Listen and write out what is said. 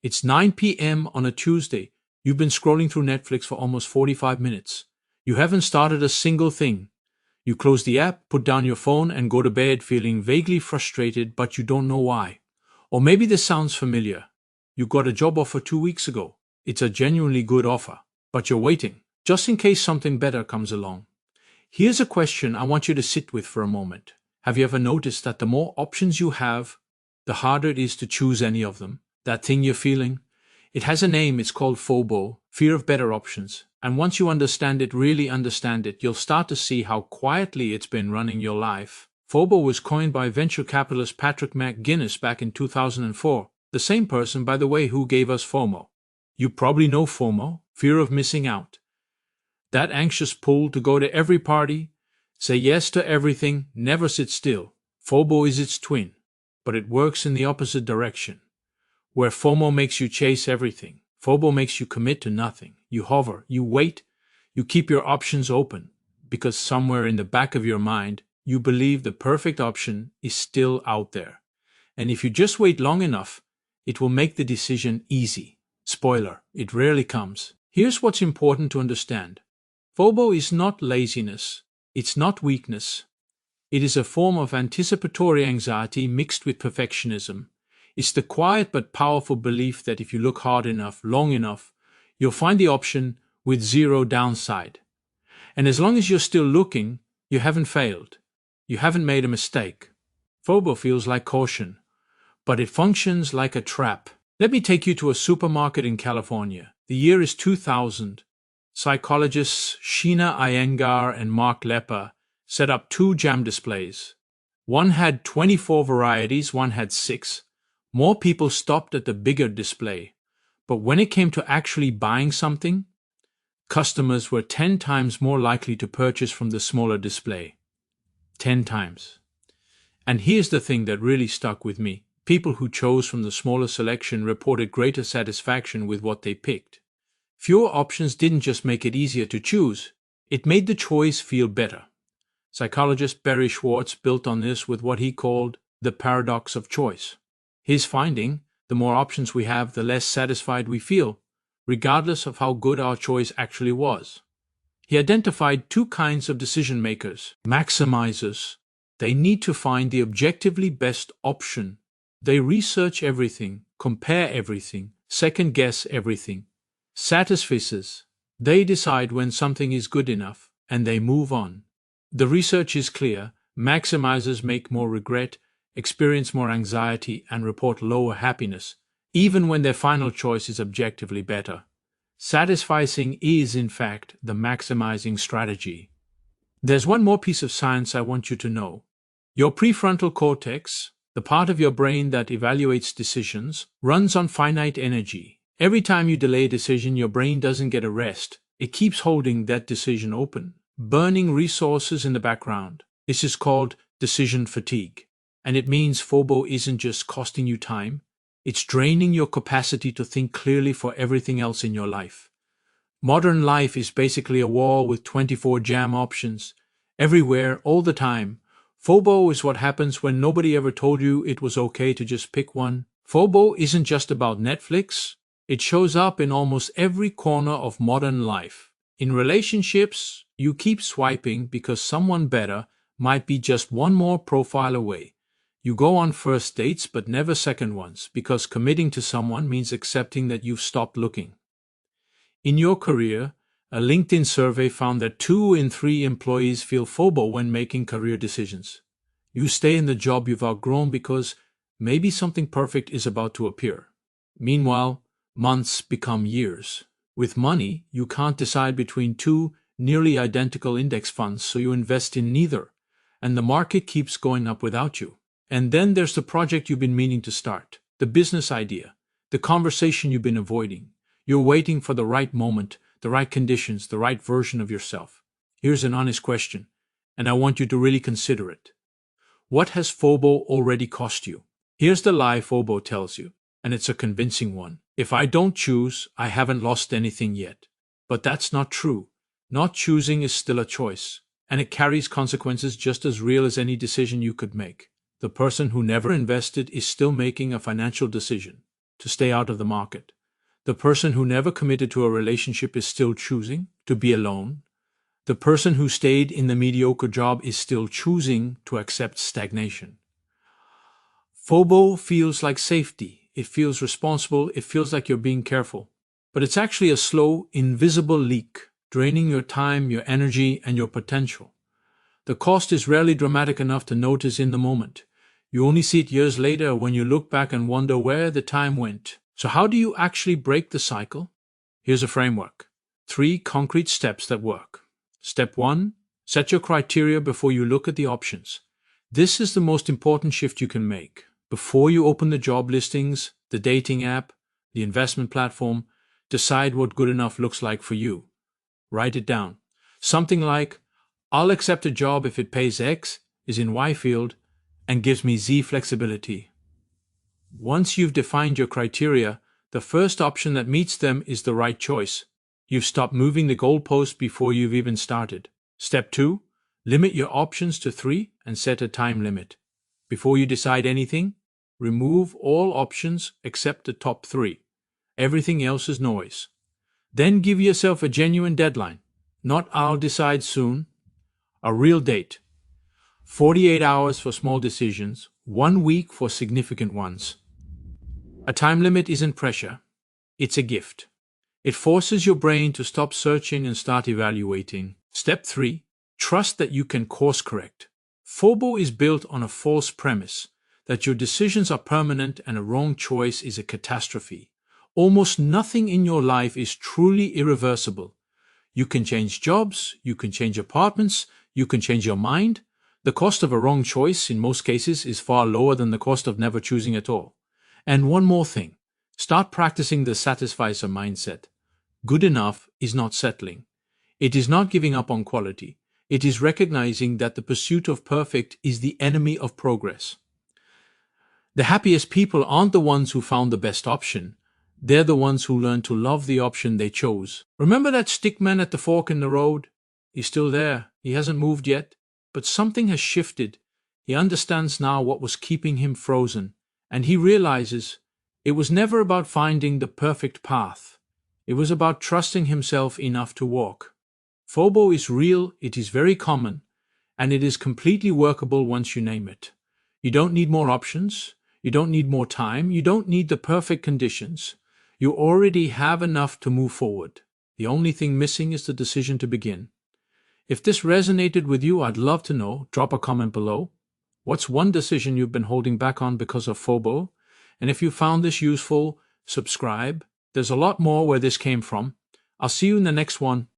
It's 9 p.m. on a Tuesday. You've been scrolling through Netflix for almost 45 minutes. You haven't started a single thing. You close the app, put down your phone, and go to bed feeling vaguely frustrated, but you don't know why. Or maybe this sounds familiar. You got a job offer 2 weeks ago. It's a genuinely good offer, but you're waiting, just in case something better comes along. Here's a question I want you to sit with for a moment. Have you ever noticed that the more options you have, the harder it is to choose any of them? That thing you're feeling? It has a name, it's called FOBO, fear of better options. And once you understand it, really understand it, you'll start to see how quietly it's been running your life. FOBO was coined by venture capitalist Patrick McGuinness back in 2004, the same person, by the way, who gave us FOMO. You probably know FOMO, fear of missing out. That anxious pull to go to every party, say yes to everything, never sit still. FOBO is its twin, but it works in the opposite direction. Where FOMO makes you chase everything, FOBO makes you commit to nothing. You hover, you wait, you keep your options open, because somewhere in the back of your mind, you believe the perfect option is still out there. And if you just wait long enough, it will make the decision easy. Spoiler, it rarely comes. Here's what's important to understand. FOBO is not laziness. It's not weakness. It is a form of anticipatory anxiety mixed with perfectionism. It's the quiet but powerful belief that if you look hard enough, long enough, you'll find the option with zero downside. And as long as you're still looking, you haven't failed. You haven't made a mistake. FOBO feels like caution, but it functions like a trap. Let me take you to a supermarket in California. The year is 2000. Psychologists Sheena Iyengar and Mark Lepper set up 2 jam displays. One had 24 varieties, one had 6. More people stopped at the bigger display. But when it came to actually buying something, customers were 10 times more likely to purchase from the smaller display. 10 times. And here's the thing that really stuck with me. People who chose from the smaller selection reported greater satisfaction with what they picked. Fewer options didn't just make it easier to choose, it made the choice feel better. Psychologist Barry Schwartz built on this with what he called the paradox of choice. His finding, the more options we have, the less satisfied we feel, regardless of how good our choice actually was. He identified 2 kinds of decision makers. Maximizers. They need to find the objectively best option. They research everything, compare everything, second-guess everything. Satisficers. They decide when something is good enough, and they move on. The research is clear. Maximizers make more regret, experience more anxiety, and report lower happiness, even when their final choice is objectively better. Satisficing is, in fact, the maximizing strategy. There's one more piece of science I want you to know. Your prefrontal cortex, the part of your brain that evaluates decisions, runs on finite energy. Every time you delay a decision, your brain doesn't get a rest. It keeps holding that decision open, burning resources in the background. This is called decision fatigue. And it means FOBO isn't just costing you time, it's draining your capacity to think clearly for everything else in your life. Modern life is basically a wall with 24 jam options, everywhere, all the time. FOBO is what happens when nobody ever told you it was okay to just pick one. FOBO isn't just about Netflix. It shows up in almost every corner of modern life. In relationships, you keep swiping because someone better might be just one more profile away. You go on first dates but never second ones because committing to someone means accepting that you've stopped looking. In your career, a LinkedIn survey found that 2 in 3 employees feel FOBO when making career decisions. You stay in the job you've outgrown because maybe something perfect is about to appear. Meanwhile, months become years. With money, you can't decide between 2 nearly identical index funds, so you invest in neither, and the market keeps going up without you. And then there's the project you've been meaning to start, the business idea, the conversation you've been avoiding. You're waiting for the right moment, the right conditions, the right version of yourself. Here's an honest question, and I want you to really consider it. What has FOBO already cost you? Here's the lie FOBO tells you, and it's a convincing one. If I don't choose, I haven't lost anything yet. But that's not true. Not choosing is still a choice, and it carries consequences just as real as any decision you could make. The person who never invested is still making a financial decision. to stay out of the market. The person who never committed to a relationship is still choosing to be alone. The person who stayed in the mediocre job is still choosing to accept stagnation. FOBO feels like safety. It feels responsible. It feels like you're being careful. But it's actually a slow, invisible leak, draining your time, your energy, and your potential. The cost is rarely dramatic enough to notice in the moment. You only see it years later when you look back and wonder where the time went. So how do you actually break the cycle? Here's a framework. 3 concrete steps that work. Step 1. Set your criteria before you look at the options. This is the most important shift you can make. Before you open the job listings, the dating app, the investment platform, decide what good enough looks like for you. Write it down. Something like, I'll accept a job if it pays X, is in Y field, and gives me Z flexibility. Once you've defined your criteria, the first option that meets them is the right choice. You've stopped moving the goalpost before you've even started. Step 2. Limit your options to 3 and set a time limit. Before you decide anything, remove all options except the top 3. Everything else is noise. Then give yourself a genuine deadline. Not I'll decide soon. A real date. 48 hours for small decisions, 1 week for significant ones. A time limit isn't pressure. It's a gift. It forces your brain to stop searching and start evaluating. Step 3. Trust that you can course correct. FOBO is built on a false premise that your decisions are permanent and a wrong choice is a catastrophe. Almost nothing in your life is truly irreversible. You can change jobs, you can change apartments, you can change your mind. The cost of a wrong choice in most cases is far lower than the cost of never choosing at all. And one more thing. Start practicing the satisficer mindset. Good enough is not settling. It is not giving up on quality. It is recognizing that the pursuit of perfect is the enemy of progress. The happiest people aren't the ones who found the best option. They're the ones who learned to love the option they chose. Remember that stickman at the fork in the road? He's still there. He hasn't moved yet. But something has shifted. He understands now what was keeping him frozen. And he realizes it was never about finding the perfect path. It was about trusting himself enough to walk. FOBO is real, it is very common, and it is completely workable once you name it. You don't need more options. You don't need more time. You don't need the perfect conditions. You already have enough to move forward. The only thing missing is the decision to begin. If this resonated with you, I'd love to know. Drop a comment below. What's one decision you've been holding back on because of FOBO? And if you found this useful, subscribe. There's a lot more where this came from. I'll see you in the next one.